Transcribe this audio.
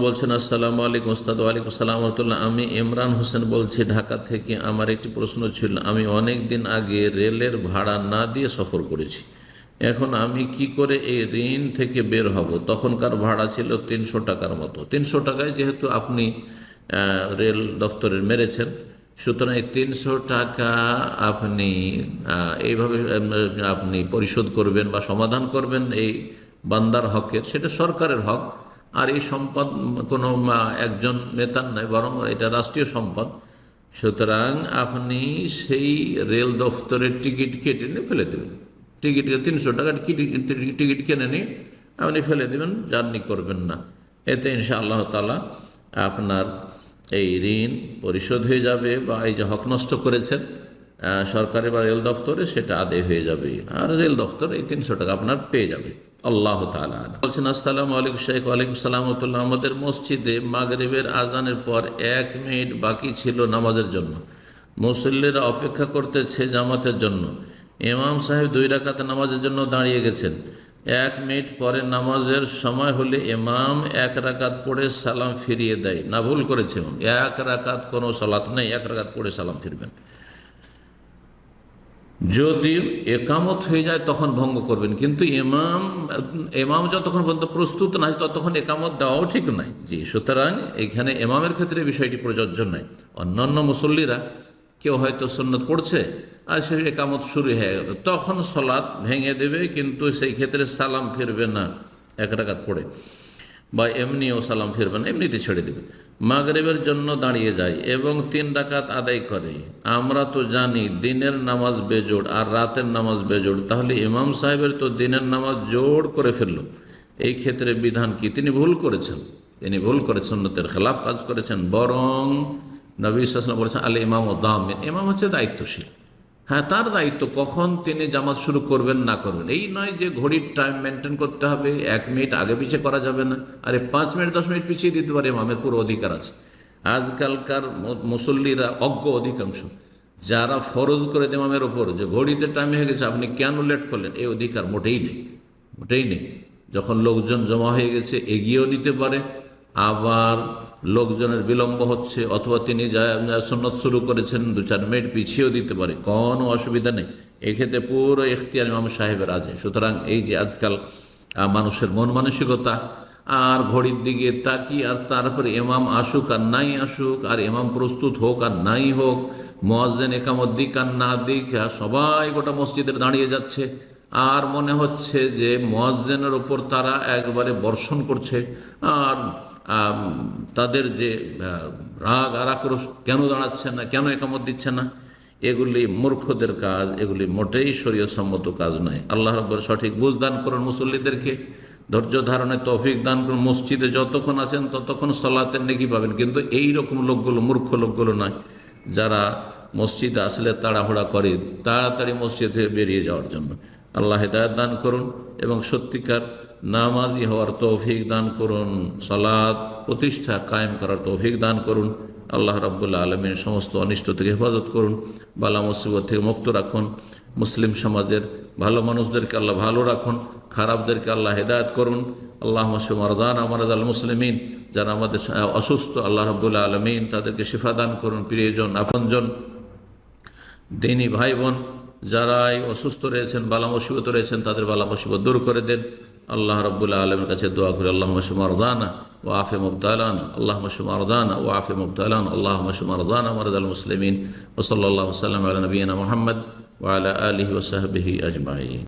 বলছেন, আসসালামু আলাইকুম ওস্তাদ। ওয়ালাইকুম আসসালাম ওয়া রাহমাতুল্লাহ। আমি ইমরান হোসেন বলছি ঢাকা থেকে। আমার একটি প্রশ্ন ছিল, আমি অনেক দিন আগে রেলের ভাড়া না দিয়ে সফর করেছি। এখন আমি কি করে এই ঋণ থেকে বের হব? তখনকার ভাড়া ছিল 300 টাকার মতো। 300 টাকায় যেহেতু আপনি রেল দফতরের মেরেছেন, সুতরাং এই 300 টাকা আপনি এইভাবে আপনি পরিশোধ করবেন বা সমাধান করবেন এই বান্দার হকের। সেটা সরকারের হক, আর এই সম্পদ কোনো একজন নেতার নয়, বরং এটা রাষ্ট্রীয় সম্পদ। সুতরাং আপনি সেই রেল দফতরের টিকিট কেটে নিয়ে ফেলে দেবেন। টিকিট 300 টাকার টিকিট কিনে নিয়ে আপনি ফেলে দেবেন, জার্নি করবেন না। এতে ইনশাআল্লাহ তাআলা আপনার এই ঋণ পরিশোধ হয়ে যাবে, বা এই যে হক নষ্ট করেছেন সরকারি বা রেল দফতরে, সেটা আদায় হয়ে যাবে, আর রেল দফতর এই 300 টাকা আপনার পেয়ে যাবে। আল্লাহ তাআলা বলছেন, আসসালামু আলাইকুম শেখ। ওয়ালাইকুম আসসালাম ওয়া রাহমাতুল্লাহ। আমাদের মসজিদে মাগরিবের আজানের পর 1 মিনিট বাকি ছিল নামাজের জন্য। মুসল্লিরা অপেক্ষা করতেছে জামাতের জন্য। ইমাম সাহেব 2 রাকাত নামাজের জন্য দাঁড়িয়ে গেছেন। 1 মিনিট পরে নামাজের সময় হলে ইমাম 1 রাকাত পড়ে সালাম ফিরিয়ে দেয়, না ভুল করেছে? 1 রাকাত কোনো সালাত নেই, 1 রাকাত পড়ে সালাম ফিরবেন। যদি একামত হয়ে যায় তখন ভঙ্গ করবেন, কিন্তু ইমাম যতক্ষণ পর্যন্ত প্রস্তুত না হয় ততক্ষণ একামত দেওয়াও ঠিক নয়। জি, সুতরাং এখানে ইমামের ক্ষেত্রে বিষয়টি প্রযোজ্য নয়। অন্যান্য মুসল্লিরা কেউ হয়তো সুন্নত পড়ছে আর সে একামত শুরু হয়ে গেল, তখন সালাত ভেঙে দেবে, কিন্তু সেই ক্ষেত্রে সালাম ফিরবে না 1 রাকাত পড়ে, বা এমনিও সালাম ফিরবে না, এমনিতে ছেড়ে দেবে। মাগরিবের জন্য দাঁড়িয়ে যায় এবং 3 রাকাত আদায় করে। আমরা তো জানি দিনের নামাজ বেজোড় আর রাতের নামাজ বেজোড়, তাহলে ইমাম সাহেবের তো দিনের নামাজ জোড় করে ফেলল। এই ক্ষেত্রে বিধান কি? তিনি ভুল করেছেন, সুন্নতের খেলাফ কাজ করেছেন। বরং নবী সাল্লাল্লাহু আলাইহি ওয়াসাল্লাম বলেছেন, আল ইমাম ও দামিন, ইমাম হচ্ছে দায়িত্বশীল। হ্যাঁ, তার দায়িত্ব কখন তিনি জামাত শুরু করবেন না করবেন। এই নয় যে ঘড়ির টাইম মেনটেন করতে হবে, 1 মিনিট আগে পিছিয়ে করা যাবে না। আরে 5 মিনিট 10 মিনিট পিছিয়ে দিতে পারে, ইমামের পুরো অধিকার আছে। আজকালকার মুসল্লিরা অজ্ঞ অধিকাংশ, যারা ফরজ করে দেয় ইমামের ওপর যে ঘড়িতে টাইম হয়ে গেছে আপনি কেন লেট করলেন, এই অধিকার মোটেই নেই। যখন লোকজন জমা হয়ে গেছে এগিয়েও নিতে পারে, আবার লোকজনের বিলম্ব হচ্ছে অথবা তিনি সুন্নত শুরু করেছেন 2-4 মিনিট পিছিয়েও দিতে পারে, কোনো অসুবিধা নেই। এক্ষেত্রে পুরো ইখতিয়ার ইমাম সাহেবের আছে। সুতরাং এই যে আজকাল মানুষের মন মানসিকতা, আর ঘড়ির দিকে তাকি, আর তারপরে ইমাম আসুক আর নাই আসুক, আর ইমাম প্রস্তুত হোক আর নাই হোক, মুয়াজ্জিন একামত দিক আর না দিক, সবাই গোটা মসজিদের দাঁড়িয়ে যাচ্ছে, আর মনে হচ্ছে যে মুয়াজ্জিনের ওপর তারা একবারে বর্ষণ করছে। আর তাদের যে রাগ আর আক্রোশ, কেন দাঁড়াচ্ছে না, কেন একামত দিচ্ছে না, এগুলি মূর্খদের কাজ, এগুলি মোটেই শরীয়তসম্মত কাজ নয়। আল্লাহ রাব্বুল সঠিক বুঝ দান করুন, মুসল্লিদেরকে ধৈর্য ধারণের তৌফিক দান করুন। মসজিদে যতক্ষণ আছেন ততক্ষণ সালাতের নেকি পাবেন, কিন্তু এই রকম লোকগুলো, মূর্খ লোকগুলো নয়, যারা মসজিদে আসলে তাড়াহুড়া করে তাড়াতাড়ি মসজিদ থেকে বেরিয়ে যাওয়ার জন্য। আল্লাহ হেদায়েত দান করুন এবং সত্যিকার নামাজি হওয়ার তৌফিক দান করুন, সালাত প্রতিষ্ঠা কায়েম করার তৌফিক দান করুন। আল্লাহ রাব্বুল আলামিন সমস্ত অনিষ্ট থেকে হেফাজত করুন, বালা মুসিবত থেকে মুক্ত রাখুন। মুসলিম সমাজের ভালো মানুষদেরকে আল্লাহ ভালো রাখুন, খারাপদেরকে আল্লাহ হেদায়েত করুন। আল্লাহুম্মা শফি মারদানা মারাদাল মুসলিমিন, যারা আমাদের অসুস্থ আল্লাহ রাব্বুল আলামিন তাদেরকে শিফা দান করুন। প্রিয়জন, আপনজন, দিনী ভাই বোন যারাই অসুস্থ রয়েছেন, বালা মুসিবত রয়েছেন, তাদের বালা মুসিবত দূর করে দেন। আল্লাহ রাব্বুল আলামিনের কাছে দোয়া করি, আল্লাহুম্মা শফি মারদানা ওয়া আফি মুবতালানা, আল্লাহুম্মা শফি মারদানা ওয়া আফি মুবতালানা, আল্লাহুম্মা শফি মারদানা মারাদাল মুসলিমিন। ওয়া সাল্লাল্লাহু ওয়া সাল্লাম আলা নবিয়িনা মুহাম্মদ ওয়া আলা আলিহি ওয়া সাহবিহি আজমাইন।